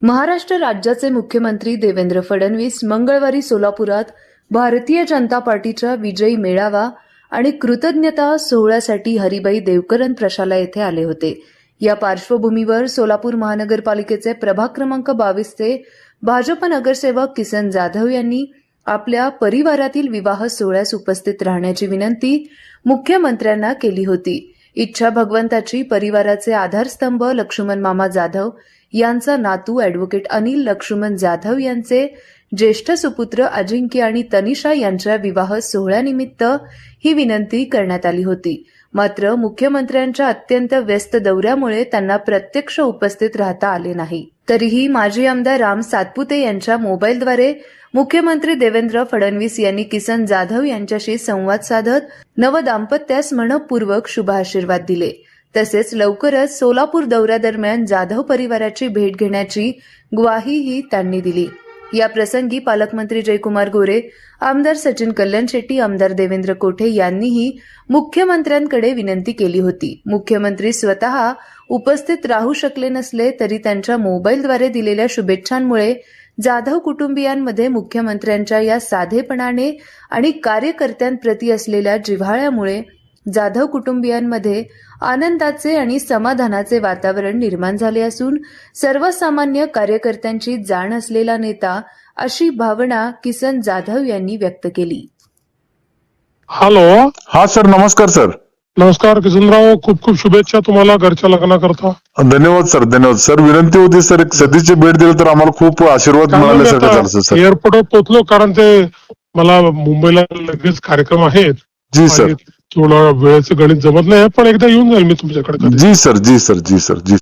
महाराष्ट्र राज्याचे मुख्यमंत्री देवेंद्र फडणवीस मंगळवारी सोलापुरात भारतीय जनता पार्टीच्या विजयी मेळावा आणि कृतज्ञता सोहळ्यासाठी हरिभाई देवकरन प्रशाला येथे आले होते। या पार्श्वभूमीवर सोलापूर महानगरपालिकेचे प्रभाग क्रमांक 22 चे भाजप नगरसेवक किसन जाधव यांनी आपल्या परिवारातील विवाह सोहळ्यास उपस्थित राहण्याची विनंती मुख्यमंत्र्यांना केली होती। इच्छा भगवंताची परिवाराचे आधारस्तंभ लक्ष्मण मामा जाधव यांचा नातू ॲडव्होकेट अनिल लक्ष्मण जाधव यांचे ज्येष्ठ सुपुत्र अजिंक्य आणि तनिषा यांच्या विवाह सोहळ्यानिमित्त ही विनंती करण्यात आली होती। मात्र मुख्यमंत्र्यांच्या अत्यंत व्यस्त दौऱ्यामुळे त्यांना प्रत्यक्ष उपस्थित राहता आले नाही। तरीही माजी आमदार राम सातपुते यांच्या मोबाईलद्वारे मुख्यमंत्री देवेंद्र फडणवीस यांनी किसन जाधव यांच्याशी संवाद साधत नवदाम्पत्यास मनपूर्वक शुभाशीर्वाद दिले। तसेच लवकरच सोलापूर दौऱ्यादरम्यान जाधव परिवाराची भेट घेण्याची ग्वाहीही त्यांनी दिली। या प्रसंगी पालकमंत्री जयकुमार गोरे, आमदार सचिन कल्याण शेट्टी, आमदार देवेंद्र कोठे यांनीही मुख्यमंत्र्यांकडे विनंती केली होती। मुख्यमंत्री स्वतः उपस्थित राहू शकले नसले तरी त्यांच्या मोबाईलद्वारे दिलेल्या शुभेच्छांमुळे जाधव कुटुंबियांमध्ये मुख्यमंत्र्यांच्या या साधेपणाने आणि कार्यकर्त्यांप्रती असलेल्या जिव्हाळ्यामुळे जाधव कुटुंबियांमध्ये आनंदाचे आणि समाधानाचे वातावरण निर्माण झाले असून सर्वसामान्य कार्यकर्त्यांची जाण असलेला नेता अशी भावना किसन जाधव यांनी व्यक्त केली। हॅलो, हा सर, नमस्कार सर। नमस्कार किसनराव, खूप खूप शुभेच्छा तुम्हाला घरच्या लग्नाकरता। धन्यवाद सर, धन्यवाद सर। विनंती होती सर, एक सदीची भेट दिली तर आम्हाला खूप आशीर्वाद मिळाल्यासारखं झालं सर। एअरपोर्टवर पोहोचलो, कारण ते मला मुंबईला लगेच कार्यक्रम आहेत। जी सर, थोडं वेळेचं गणित जमत नाही, पण एकदा येऊन जाईल मी तुमच्याकडे। जी सर, जी सर, जी सर, जी